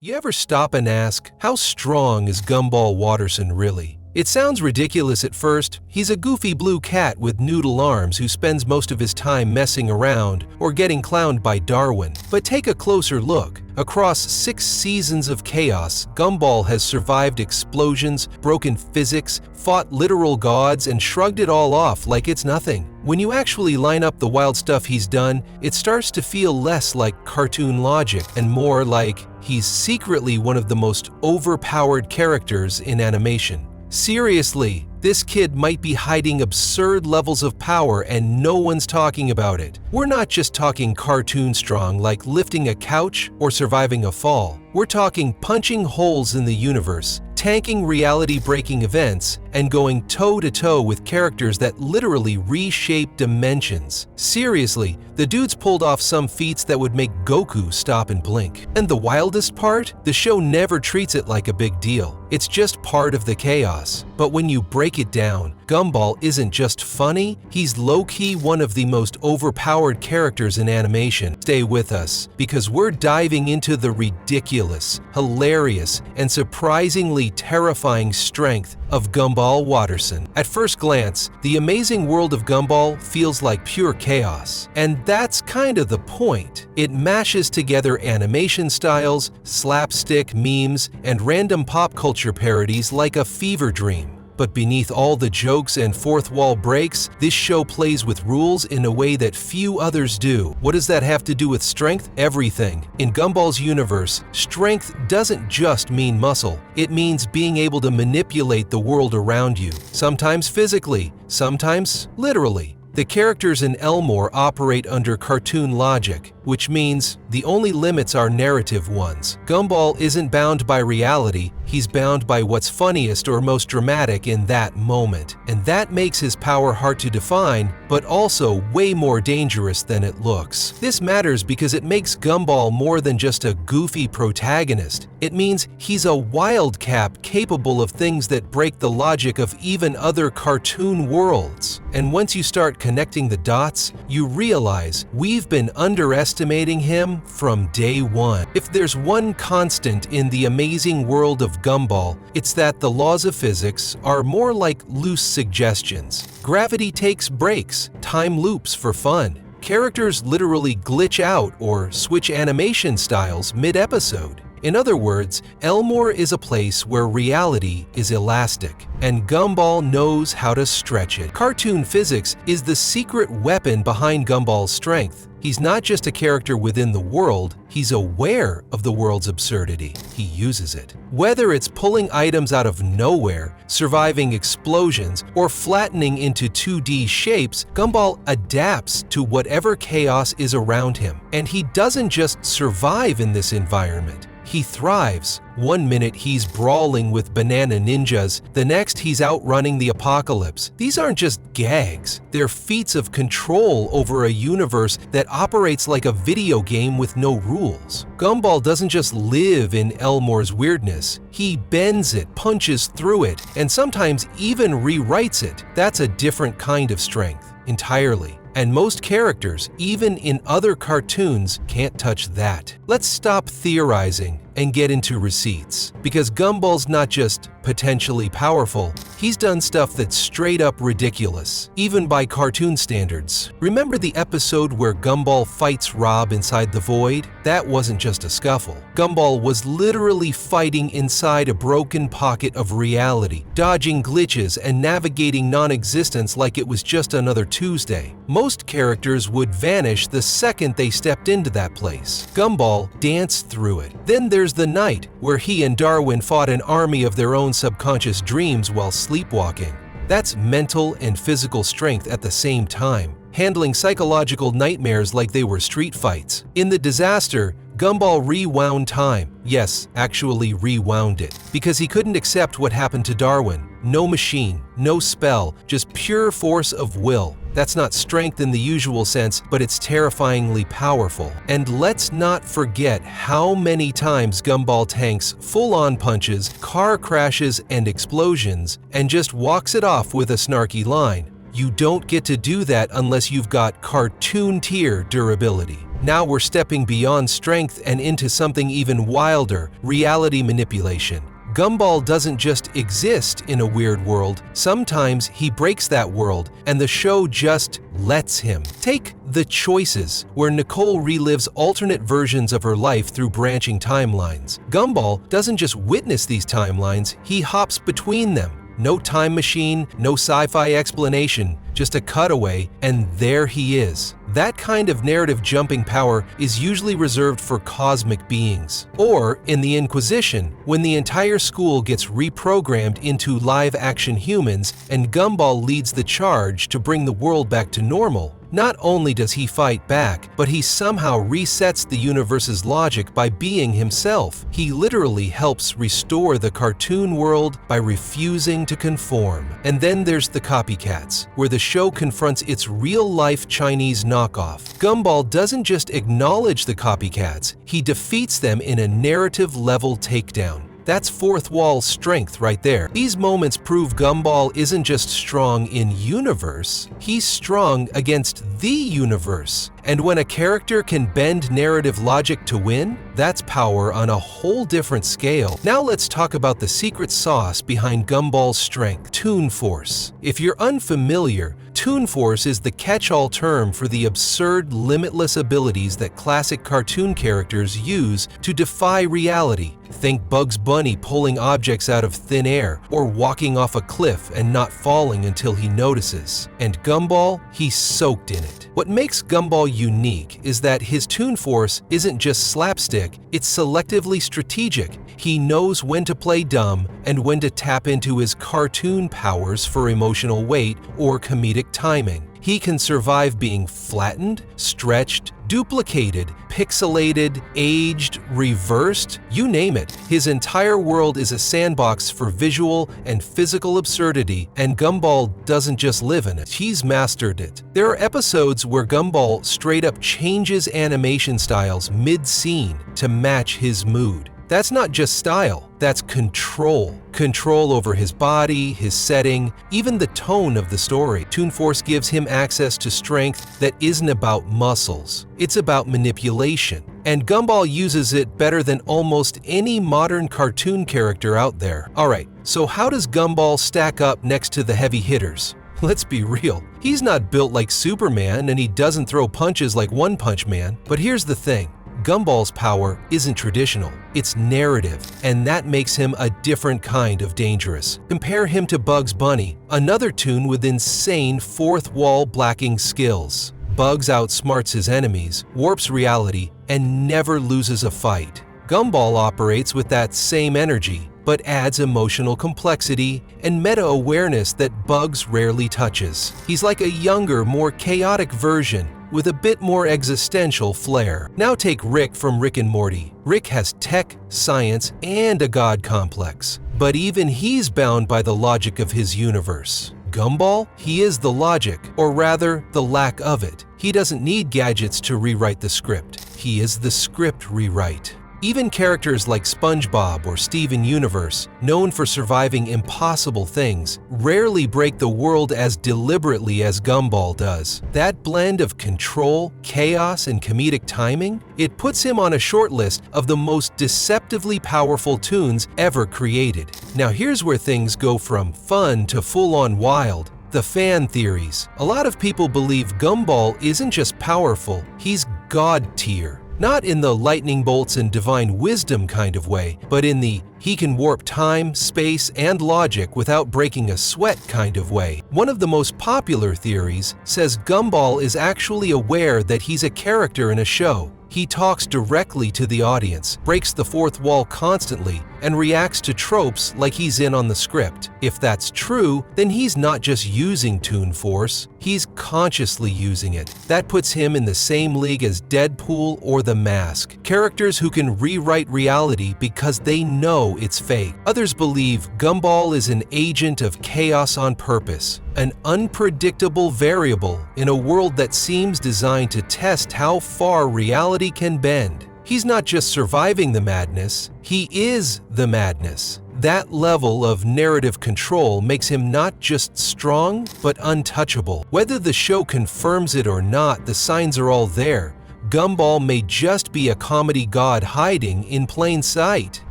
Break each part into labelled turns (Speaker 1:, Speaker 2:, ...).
Speaker 1: You ever stop and ask, how strong is Gumball Watterson really? It sounds ridiculous at first. He's a goofy blue cat with noodle arms who spends most of his time messing around or getting clowned by Darwin. But take a closer look. Across 6 seasons of chaos, Gumball has survived explosions, broken physics, fought literal gods, and shrugged it all off like it's nothing. When you actually line up the wild stuff he's done, it starts to feel less like cartoon logic and more like he's secretly one of the most overpowered characters in animation. Seriously, this kid might be hiding absurd levels of power and no one's talking about it. We're not just talking cartoon strong like lifting a couch or surviving a fall. We're talking punching holes in the universe, tanking reality-breaking events, and going toe-to-toe with characters that literally reshape dimensions. Seriously, the dude's pulled off some feats that would make Goku stop and blink. And the wildest part? The show never treats it like a big deal. It's just part of the chaos. But when you break it down, Gumball isn't just funny, he's low-key one of the most overpowered characters in animation. Stay with us, because we're diving into the ridiculous, hilarious, and surprisingly terrifying strength of Gumball Watterson. At first glance, the Amazing World of Gumball feels like pure chaos. And that's kind of the point. It mashes together animation styles, slapstick memes, and random pop culture parodies like a fever dream. But beneath all the jokes and fourth wall breaks, this show plays with rules in a way that few others do. What does that have to do with strength? Everything. In Gumball's universe, strength doesn't just mean muscle. It means being able to manipulate the world around you. Sometimes physically, sometimes literally. The characters in Elmore operate under cartoon logic, which means the only limits are narrative ones. Gumball isn't bound by reality, he's bound by what's funniest or most dramatic in that moment. And that makes his power hard to define, but also way more dangerous than it looks. This matters because it makes Gumball more than just a goofy protagonist. It means he's a wildcat capable of things that break the logic of even other cartoon worlds. And once you start connecting the dots, you realize we've been underestimating him from day one. If there's one constant in the Amazing World of Gumball, it's that the laws of physics are more like loose suggestions. Gravity takes breaks, time loops for fun. Characters literally glitch out or switch animation styles mid-episode. In other words, Elmore is a place where reality is elastic, and Gumball knows how to stretch it. Cartoon physics is the secret weapon behind Gumball's strength. He's not just a character within the world, he's aware of the world's absurdity. He uses it. Whether it's pulling items out of nowhere, surviving explosions, or flattening into 2D shapes, Gumball adapts to whatever chaos is around him. And he doesn't just survive in this environment. He thrives. One minute he's brawling with banana ninjas, the next he's outrunning the apocalypse. These aren't just gags, they're feats of control over a universe that operates like a video game with no rules. Gumball doesn't just live in Elmore's weirdness, he bends it, punches through it, and sometimes even rewrites it. That's a different kind of strength, entirely. And most characters, even in other cartoons, can't touch that. Let's stop theorizing and get into receipts. Because Gumball's not just potentially powerful, he's done stuff that's straight up ridiculous, even by cartoon standards. Remember the episode where Gumball fights Rob inside the void? That wasn't just a scuffle. Gumball was literally fighting inside a broken pocket of reality, dodging glitches and navigating non-existence like it was just another Tuesday. Most characters would vanish the second they stepped into that place. Gumball danced through it. Then there's the night where he and Darwin fought an army of their own subconscious dreams while sleepwalking. That's mental and physical strength at the same time, handling psychological nightmares like they were street fights. In the disaster, Gumball rewound time. Yes, actually rewound it. Because he couldn't accept what happened to Darwin. No machine, no spell, just pure force of will. That's not strength in the usual sense, but it's terrifyingly powerful. And let's not forget how many times Gumball tanks full-on punches, car crashes, and explosions, and just walks it off with a snarky line. You don't get to do that unless you've got cartoon tier durability. Now we're stepping beyond strength and into something even wilder: reality manipulation. Gumball doesn't just exist in a weird world, sometimes he breaks that world, and the show just lets him. Take The Choices, where Nicole relives alternate versions of her life through branching timelines. Gumball doesn't just witness these timelines, he hops between them. No time machine, no sci-fi explanation, just a cutaway, and there he is. That kind of narrative jumping power is usually reserved for cosmic beings. Or, in The Inquisition, when the entire school gets reprogrammed into live-action humans and Gumball leads the charge to bring the world back to normal. Not only does he fight back, but he somehow resets the universe's logic by being himself. He literally helps restore the cartoon world by refusing to conform. And then there's The Copycats, where the show confronts its real-life Chinese knockoff. Gumball doesn't just acknowledge the copycats, he defeats them in a narrative-level takedown. That's fourth wall strength right there. These moments prove Gumball isn't just strong in universe, he's strong against the universe. And when a character can bend narrative logic to win, that's power on a whole different scale. Now let's talk about the secret sauce behind Gumball's strength: Toon Force. If you're unfamiliar, Toon Force is the catch-all term for the absurd, limitless abilities that classic cartoon characters use to defy reality. Think Bugs Bunny pulling objects out of thin air, or walking off a cliff and not falling until he notices. And Gumball, he's soaked in it. What makes Gumball unique is that his Toon Force isn't just slapstick, it's selectively strategic. He knows when to play dumb and when to tap into his cartoon powers for emotional weight or comedic timing. He can survive being flattened, stretched, duplicated, pixelated, aged, reversed, you name it. His entire world is a sandbox for visual and physical absurdity, and Gumball doesn't just live in it, he's mastered it. There are episodes where Gumball straight up changes animation styles mid-scene to match his mood. That's not just style, that's control. Control over his body, his setting, even the tone of the story. Toon Force gives him access to strength that isn't about muscles, it's about manipulation. And Gumball uses it better than almost any modern cartoon character out there. Alright, so how does Gumball stack up next to the heavy hitters? Let's be real, he's not built like Superman and he doesn't throw punches like One Punch Man. But here's the thing. Gumball's power isn't traditional, it's narrative, and that makes him a different kind of dangerous. Compare him to Bugs Bunny, another toon with insane fourth wall blacking skills. Bugs outsmarts his enemies, warps reality, and never loses a fight. Gumball operates with that same energy, but adds emotional complexity and meta-awareness that Bugs rarely touches. He's like a younger, more chaotic version, with a bit more existential flair. Now take Rick from Rick and Morty. Rick has tech, science, and a god complex, but even he's bound by the logic of his universe. Gumball, he is the logic, or rather, the lack of it. He doesn't need gadgets to rewrite the script. He is the script rewrite. Even characters like SpongeBob or Steven Universe, known for surviving impossible things, rarely break the world as deliberately as Gumball does. That blend of control, chaos, and comedic timing, it puts him on a short list of the most deceptively powerful toons ever created. Now here's where things go from fun to full-on wild. The fan theories. A lot of people believe Gumball isn't just powerful, he's god tier. Not in the lightning bolts and divine wisdom kind of way, but in the he can warp time, space, and logic without breaking a sweat kind of way. One of the most popular theories says Gumball is actually aware that he's a character in a show. He talks directly to the audience, breaks the fourth wall constantly, and reacts to tropes like he's in on the script. If that's true, then he's not just using Toon Force, he's consciously using it. That puts him in the same league as Deadpool or The Mask, characters who can rewrite reality because they know it's fake. Others believe Gumball is an agent of chaos on purpose, an unpredictable variable in a world that seems designed to test how far reality can bend. He's not just surviving the madness, he is the madness. That level of narrative control makes him not just strong, but untouchable. Whether the show confirms it or not, the signs are all there. Gumball may just be a comedy god hiding in plain sight.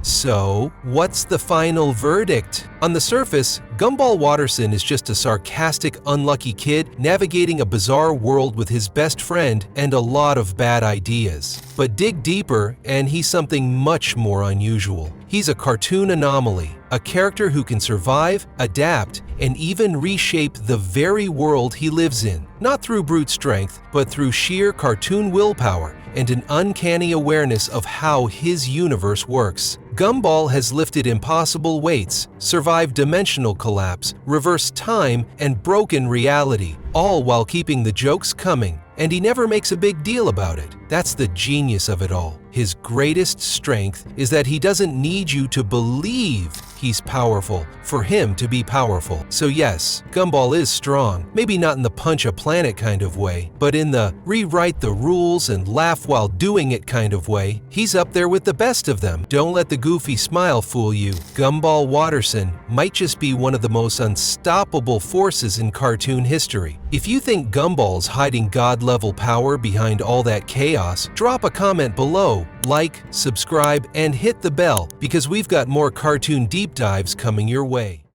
Speaker 1: So, what's the final verdict? On the surface, Gumball Watterson is just a sarcastic, unlucky kid navigating a bizarre world with his best friend and a lot of bad ideas. But dig deeper, and he's something much more unusual. He's a cartoon anomaly, a character who can survive, adapt, and even reshape the very world he lives in. Not through brute strength, but through sheer cartoon willpower and an uncanny awareness of how his universe works. Gumball has lifted impossible weights, survived dimensional collapse, reversed time, and broken reality, all while keeping the jokes coming. And he never makes a big deal about it. That's the genius of it all. His greatest strength is that he doesn't need you to believe he's powerful for him to be powerful. So yes, Gumball is strong, maybe not in the punch a planet kind of way, but in the rewrite the rules and laugh while doing it kind of way. He's up there with the best of them. Don't let the goofy smile fool you. Gumball Watterson might just be one of the most unstoppable forces in cartoon history. If you think Gumball's hiding god-level power behind all that chaos, drop a comment below, like, subscribe, and hit the bell because we've got more cartoon deep dives coming your way.